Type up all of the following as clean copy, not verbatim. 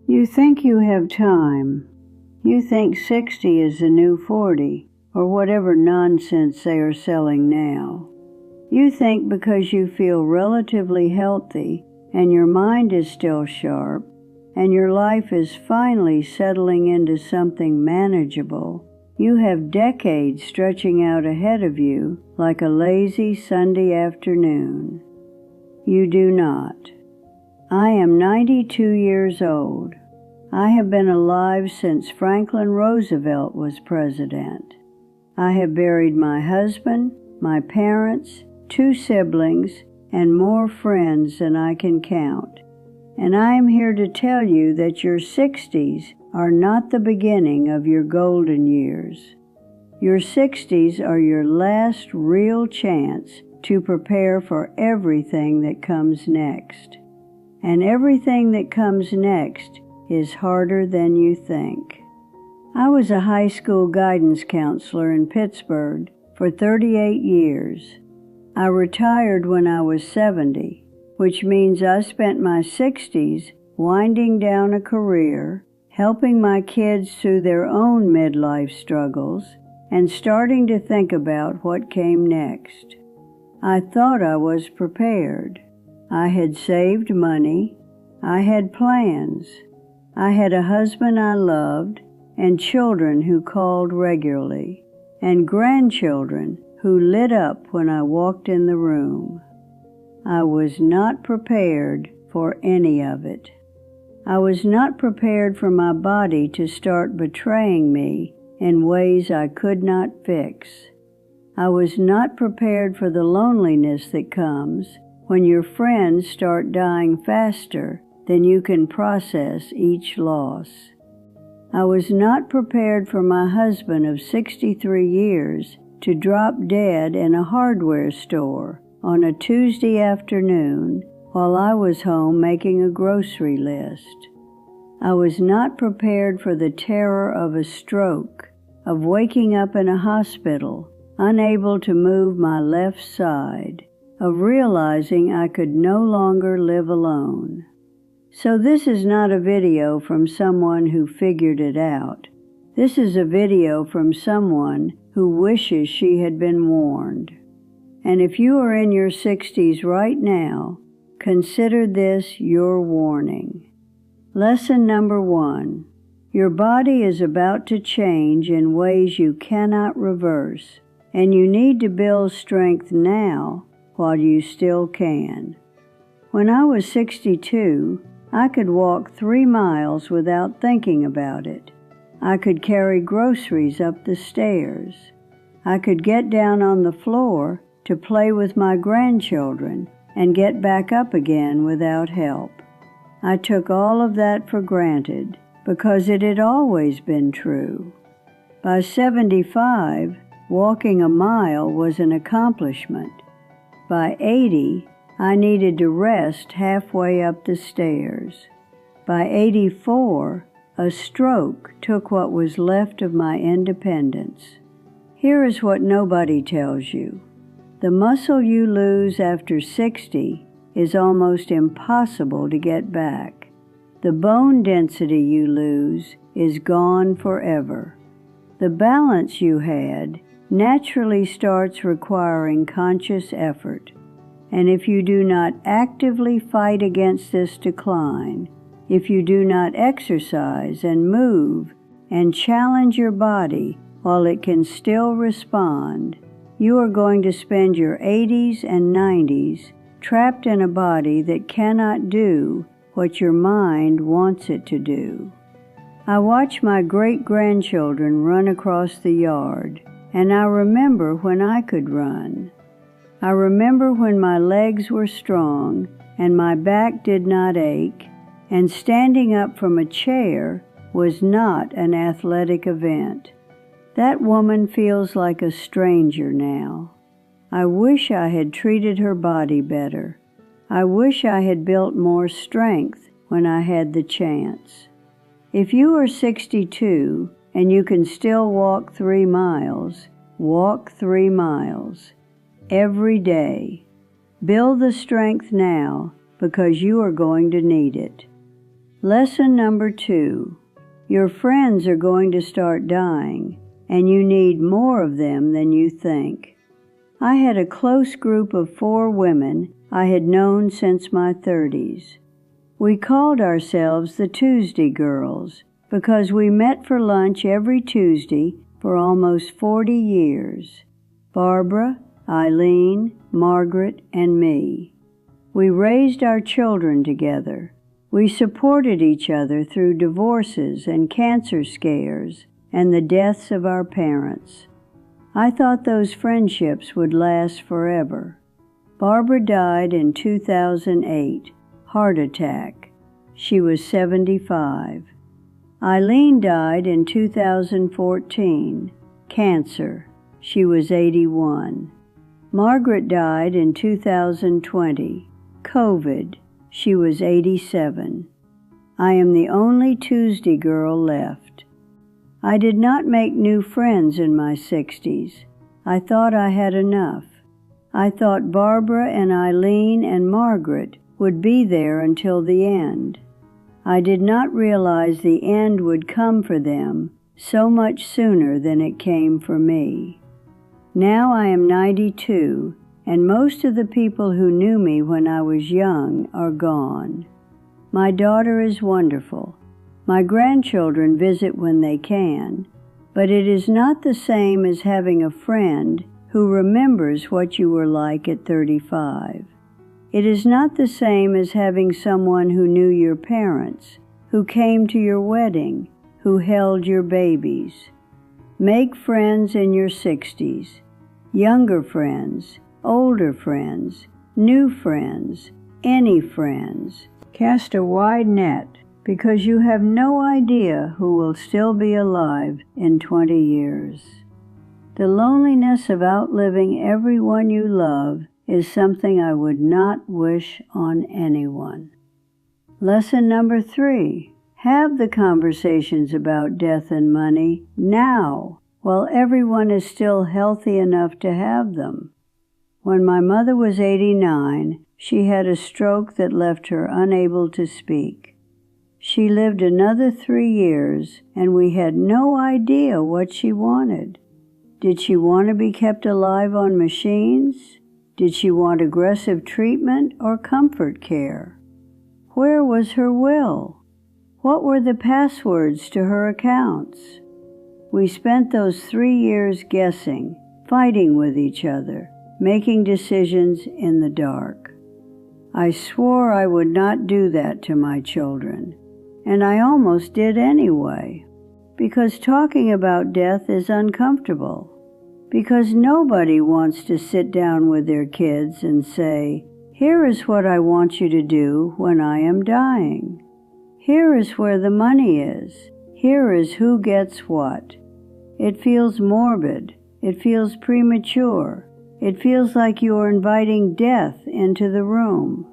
You think you have time. You think 60 is the new 40, or whatever nonsense they are selling now. You think because you feel relatively healthy and your mind is still sharp and your life is finally settling into something manageable, you have decades stretching out ahead of you like a lazy Sunday afternoon. You do not. I am 92 years old. I have been alive since Franklin Roosevelt was president. I have buried my husband, my parents, 2 siblings, and more friends than I can count. And I am here to tell you that your 60s are not the beginning of your golden years. Your 60s are your last real chance to prepare for everything that comes next. And everything that comes next is harder than you think. I was a high school guidance counselor in Pittsburgh for 38 years. I retired when I was 70, which means I spent my 60s winding down a career, helping my kids through their own midlife struggles, and starting to think about what came next. I thought I was prepared. I had saved money. I had plans. I had a husband I loved, and children who called regularly, and grandchildren who lit up when I walked in the room. I was not prepared for any of it. I was not prepared for my body to start betraying me in ways I could not fix. I was not prepared for the loneliness that comes when your friends start dying faster than you can process each loss. I was not prepared for my husband of 63 years to drop dead in a hardware store on a Tuesday afternoon while I was home making a grocery list. I was not prepared for the terror of a stroke, of waking up in a hospital, unable to move my left side, of realizing I could no longer live alone. So this is not a video from someone who figured it out. This is a video from someone who wishes she had been warned. And if you are in your 60s right now, consider this your warning. Lesson number 1. Your body is about to change in ways you cannot reverse, and you need to build strength now while you still can. When I was 62, I could walk 3 miles without thinking about it. I could carry groceries up the stairs. I could get down on the floor to play with my grandchildren and get back up again without help. I took all of that for granted because it had always been true. By 75, walking a mile was an accomplishment. By 80, I needed to rest halfway up the stairs. By 84, a stroke took what was left of my independence. Here is what nobody tells you. The muscle you lose after 60 is almost impossible to get back. The bone density you lose is gone forever. The balance you had naturally starts requiring conscious effort. And if you do not actively fight against this decline, if you do not exercise and move and challenge your body while it can still respond, you are going to spend your 80s and 90s trapped in a body that cannot do what your mind wants it to do. I watch my great-grandchildren run across the yard, and I remember when I could run. I remember when my legs were strong and my back did not ache, and standing up from a chair was not an athletic event. That woman feels like a stranger now. I wish I had treated her body better. I wish I had built more strength when I had the chance. If you are 62 and you can still walk 3 miles, walk 3 miles. Every day. Build the strength now because you are going to need it. Lesson number 2. Your friends are going to start dying, and you need more of them than you think. I had a close group of 4 women I had known since my 30s. We called ourselves the Tuesday Girls because we met for lunch every Tuesday for almost 40 years. Barbara, Eileen, Margaret, and me. We raised our children together. We supported each other through divorces and cancer scares and the deaths of our parents. I thought those friendships would last forever. Barbara died in 2008, heart attack. She was 75. Eileen died in 2014, cancer. She was 81. Margaret died in 2020, COVID. She was 87. I am the only Tuesday girl left. I did not make new friends in my 60s. I thought I had enough. I thought Barbara and Eileen and Margaret would be there until the end. I did not realize the end would come for them so much sooner than it came for me. Now I am 92, and most of the people who knew me when I was young are gone. My daughter is wonderful. My grandchildren visit when they can, but it is not the same as having a friend who remembers what you were like at 35. It is not the same as having someone who knew your parents, who came to your wedding, who held your babies. Make friends in your 60s, younger friends, older friends, new friends, any friends. Cast a wide net, because you have no idea who will still be alive in 20 years. The loneliness of outliving everyone you love is something I would not wish on anyone. Lesson number 3. Have the conversations about death and money now, while everyone is still healthy enough to have them. When my mother was 89, she had a stroke that left her unable to speak. She lived another 3 years, and we had no idea what she wanted. Did she want to be kept alive on machines? Did she want aggressive treatment or comfort care? Where was her will? What were the passwords to her accounts? We spent those 3 years guessing, fighting with each other, making decisions in the dark. I swore I would not do that to my children, and I almost did anyway, because talking about death is uncomfortable, because nobody wants to sit down with their kids and say, "Here is what I want you to do when I am dying. Here is where the money is. Here is who gets what." It feels morbid. It feels premature. It feels like you are inviting death into the room.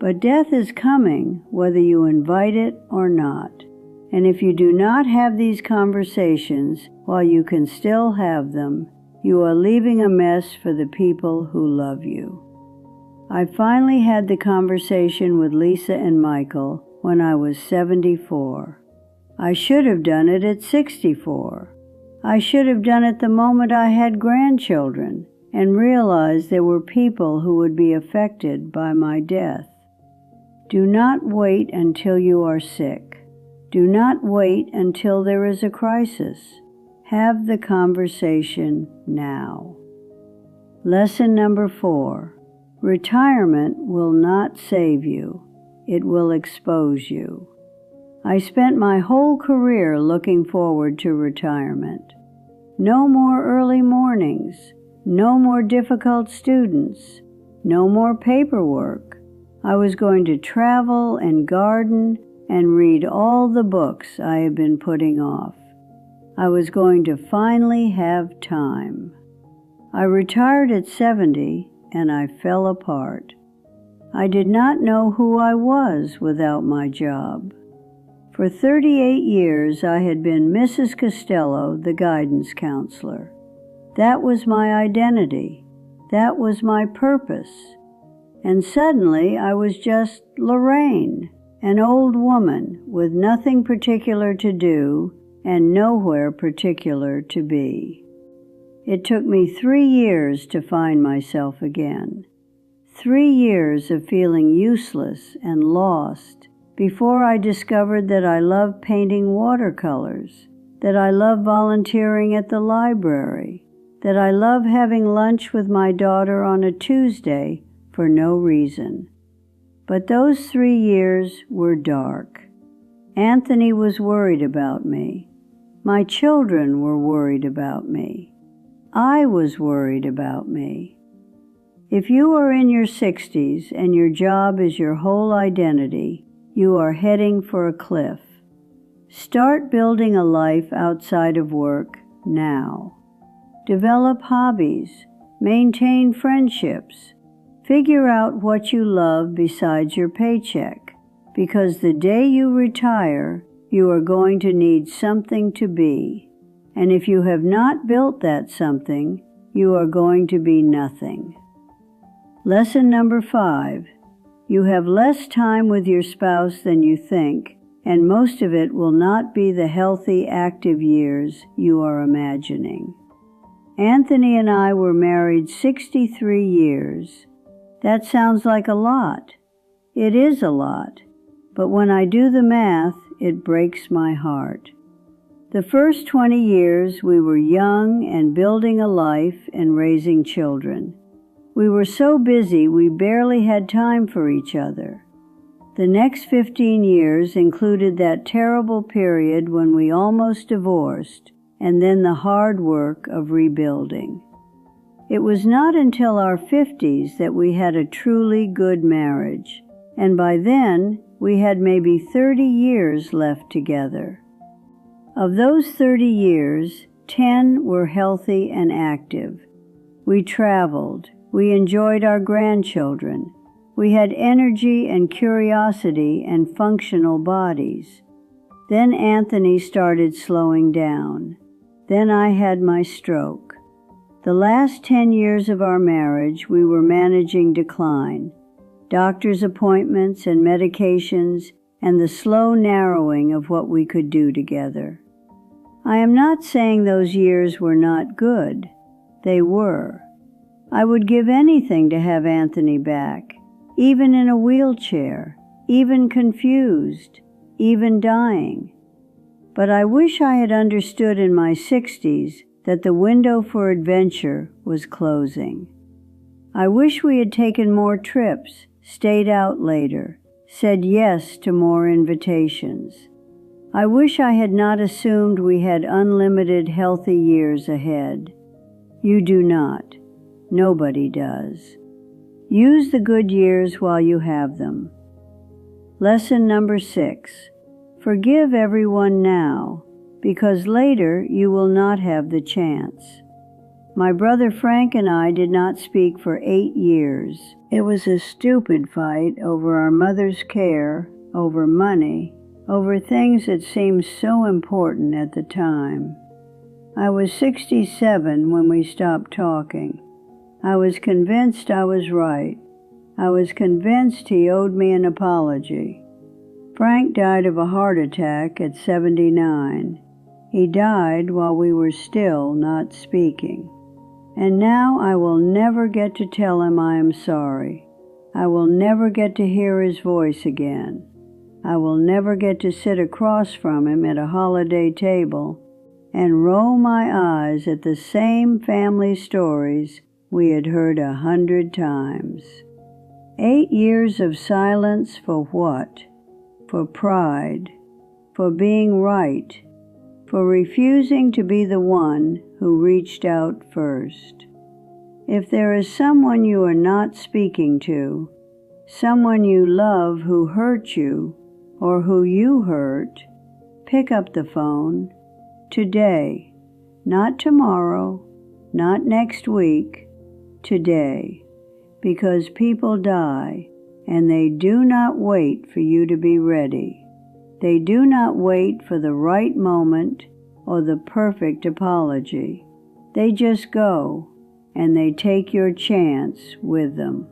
But death is coming whether you invite it or not. And if you do not have these conversations while you can still have them, you are leaving a mess for the people who love you. I finally had the conversation with Lisa and Michael when I was 74. I should have done it at 64. I should have done it the moment I had grandchildren and realized there were people who would be affected by my death. Do not wait until you are sick. Do not wait until there is a crisis. Have the conversation now. Lesson number 4. Retirement will not save you. It will expose you. I spent my whole career looking forward to retirement. No more early mornings. No more difficult students. No more paperwork. I was going to travel and garden and read all the books I have been putting off. I was going to finally have time. I retired at 70 and I fell apart. I did not know who I was without my job. For 38 years I had been Mrs. Costello, the guidance counselor. That was my identity. That was my purpose. And suddenly I was just Lorraine. an old woman with nothing particular to do and nowhere particular to be. It took me 3 years to find myself again. 3 years of feeling useless and lost before I discovered that I love painting watercolors, that I love volunteering at the library, that I love having lunch with my daughter on a Tuesday for no reason. But those 3 years were dark. Anthony was worried about me. My children were worried about me. I was worried about me. If you are in your 60s and your job is your whole identity, you are heading for a cliff. Start building a life outside of work now. Develop hobbies, maintain friendships, figure out what you love besides your paycheck, because the day you retire, you are going to need something to be. And if you have not built that something, you are going to be nothing. Lesson number 5. You have less time with your spouse than you think, and most of it will not be the healthy, active years you are imagining. Anthony and I were married 63 years. That sounds like a lot. It is a lot. But when I do the math, it breaks my heart. The first 20 years we were young and building a life and raising children. We were so busy we barely had time for each other. The next 15 years included that terrible period when we almost divorced, and then the hard work of rebuilding. It was not until our 50s that we had a truly good marriage, and by then we had maybe 30 years left together. Of those 30 years, 10 were healthy and active. We traveled, we enjoyed our grandchildren, we had energy and curiosity and functional bodies. Then Anthony started slowing down. Then I had my stroke. The last 10 years of our marriage, we were managing decline, doctor's appointments and medications, and the slow narrowing of what we could do together. I am not saying those years were not good. They were. I would give anything to have Anthony back, even in a wheelchair, even confused, even dying. But I wish I had understood in my 60s that the window for adventure was closing. I wish we had taken more trips, stayed out later, said yes to more invitations. I wish I had not assumed we had unlimited healthy years ahead. You do not. Nobody does. Use the good years while you have them. Lesson number 6. Forgive everyone now, because later you will not have the chance. My brother Frank and I did not speak for 8 years. It was a stupid fight over our mother's care, over money, over things that seemed so important at the time. I was 67 when we stopped talking. I was convinced I was right. I was convinced he owed me an apology. Frank died of a heart attack at 79. He died while we were still not speaking. And now I will never get to tell him I am sorry. I will never get to hear his voice again. I will never get to sit across from him at a holiday table and roll my eyes at the same family stories we had heard 100 times. 8 years of silence for what? For pride, for being right, for refusing to be the one who reached out first. If there is someone you are not speaking to, someone you love who hurt you or who you hurt, pick up the phone today, not tomorrow, not next week, today, because people die and they do not wait for you to be ready. They do not wait for the right moment or the perfect apology. They just go, and they take your chance with them.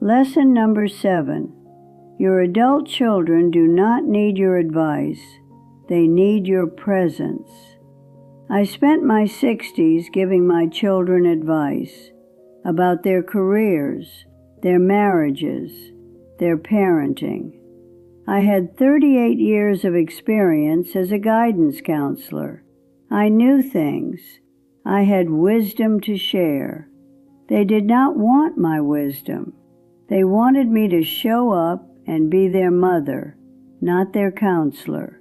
Lesson number 7. Your adult children do not need your advice. They need your presence. I spent my 60s giving my children advice about their careers, their marriages, their parenting. I had 38 years of experience as a guidance counselor. I knew things. I had wisdom to share. They did not want my wisdom. They wanted me to show up and be their mother, not their counselor.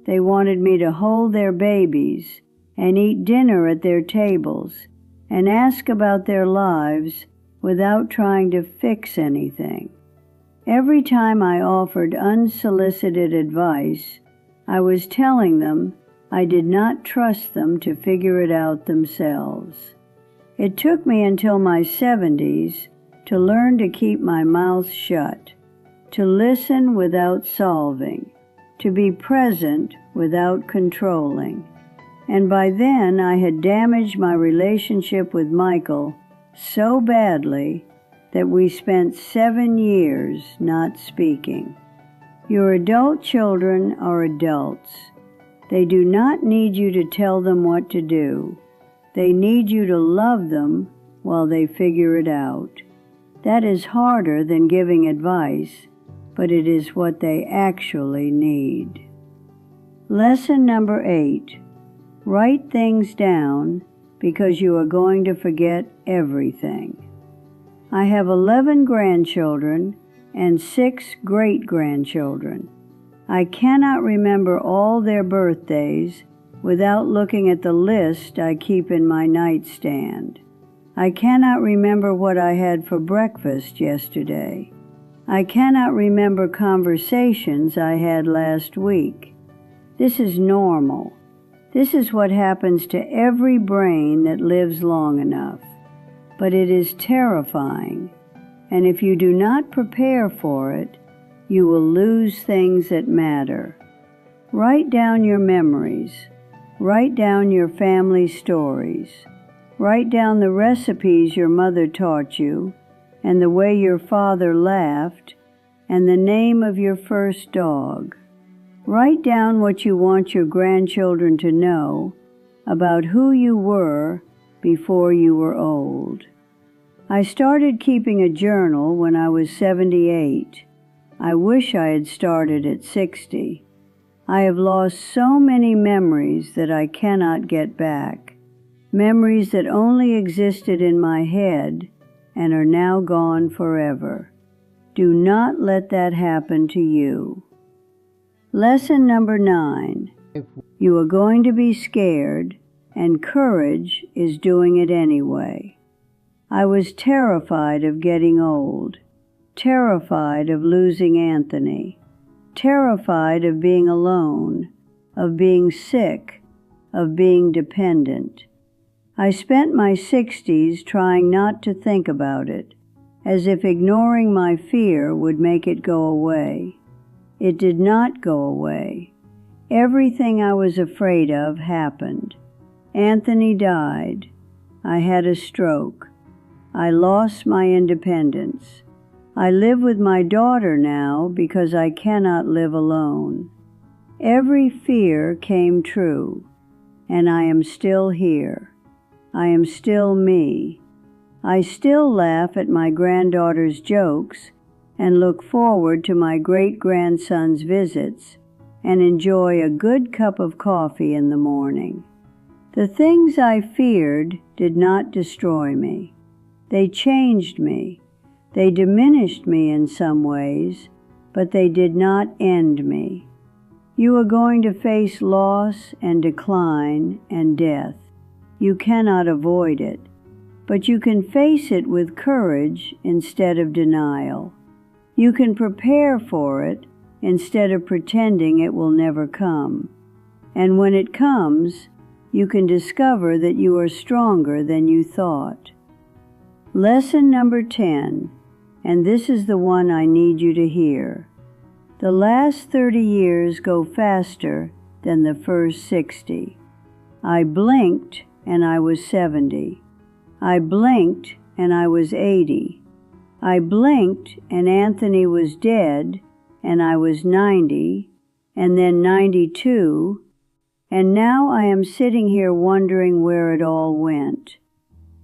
They wanted me to hold their babies and eat dinner at their tables and ask about their lives without trying to fix anything. Every time I offered unsolicited advice, I was telling them I did not trust them to figure it out themselves. It took me until my 70s to learn to keep my mouth shut, to listen without solving, to be present without controlling. And by then I had damaged my relationship with Michael so badly that we spent 7 years not speaking. Your adult children are adults. They do not need you to tell them what to do. They need you to love them while they figure it out. That is harder than giving advice, but it is what they actually need. Lesson number 8. Write things down because you are going to forget everything. I have 11 grandchildren and 6 great-grandchildren. I cannot remember all their birthdays without looking at the list I keep in my nightstand. I cannot remember what I had for breakfast yesterday. I cannot remember conversations I had last week. This is normal. This is what happens to every brain that lives long enough. But it is terrifying, and if you do not prepare for it, you will lose things that matter. Write down your memories. Write down your family stories. Write down the recipes your mother taught you, and the way your father laughed, and the name of your first dog. Write down what you want your grandchildren to know about who you were before you were old. I started keeping a journal when I was 78. I wish I had started at 60. I have lost so many memories that I cannot get back. Memories that only existed in my head and are now gone forever. Do not let that happen to you. Lesson number 9. You are going to be scared, and courage is doing it anyway. I was terrified of getting old, terrified of losing Anthony, terrified of being alone, of being sick, of being dependent. I spent my 60s trying not to think about it, as if ignoring my fear would make it go away. It did not go away. Everything I was afraid of happened. Anthony died. I had a stroke. I lost my independence. I live with my daughter now because I cannot live alone. Every fear came true, and I am still here. I am still me. I still laugh at my granddaughter's jokes and look forward to my great-grandson's visits and enjoy a good cup of coffee in the morning. The things I feared did not destroy me. They changed me. They diminished me in some ways, but they did not end me. You are going to face loss and decline and death. You cannot avoid it, but you can face it with courage instead of denial. You can prepare for it instead of pretending it will never come. And when it comes, you can discover that you are stronger than you thought. Lesson number 10, and this is the one I need you to hear. The last 30 years go faster than the first 60. I blinked and I was 70. I blinked and I was 80. I blinked and Anthony was dead and I was 90, and then 92, and now I am sitting here wondering where it all went.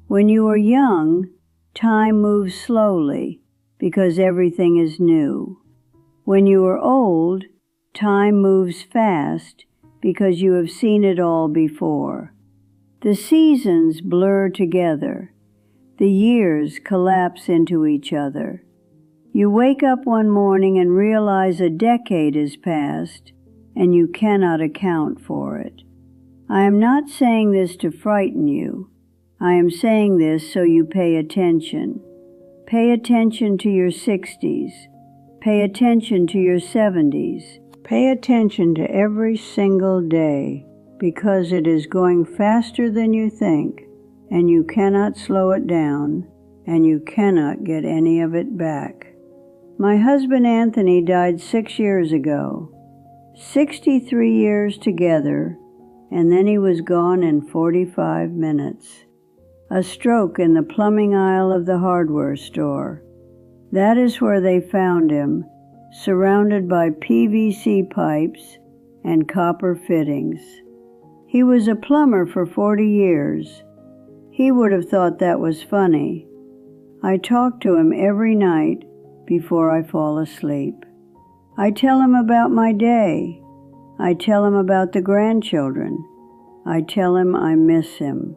When you are young, time moves slowly because everything is new. When you are old, time moves fast because you have seen it all before. The seasons blur together. The years collapse into each other. You wake up one morning and realize a decade has passed, and you cannot account for it. I am not saying this to frighten you. I am saying this so you pay attention. Pay attention to your 60s. Pay attention to your 70s. Pay attention to every single day, because it is going faster than you think, and you cannot slow it down, and you cannot get any of it back. My husband Anthony died 6 years ago. 63 years together, and then he was gone in 45 minutes. A stroke in the plumbing aisle of the hardware store. That is where they found him, surrounded by PVC pipes and copper fittings. He was a plumber for 40 years. He would have thought that was funny. I talk to him every night before I fall asleep. I tell him about my day. I tell him about the grandchildren. I tell him I miss him.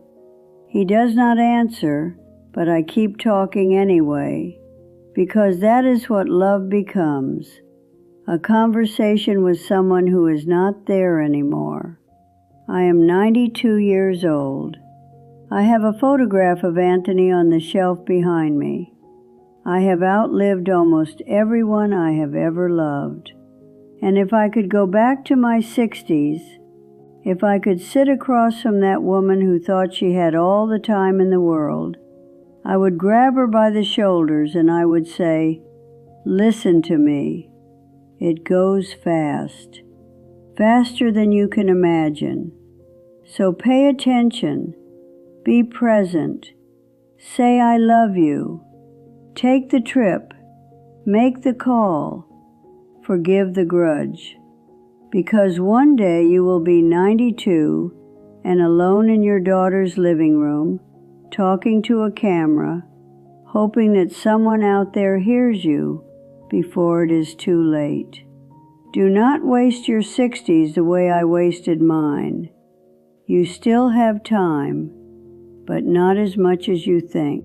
He does not answer, but I keep talking anyway, because that is what love becomes, a conversation with someone who is not there anymore. I am 92 years old. I have a photograph of Anthony on the shelf behind me. I have outlived almost everyone I have ever loved. And if I could go back to my 60s, if I could sit across from that woman who thought she had all the time in the world, I would grab her by the shoulders and I would say, "Listen to me. It goes fast, faster than you can imagine. So pay attention, be present, say I love you, take the trip, make the call, forgive the grudge. Because one day you will be 92 and alone in your daughter's living room, talking to a camera, hoping that someone out there hears you before it is too late. Do not waste your 60s the way I wasted mine. You still have time, but not as much as you think."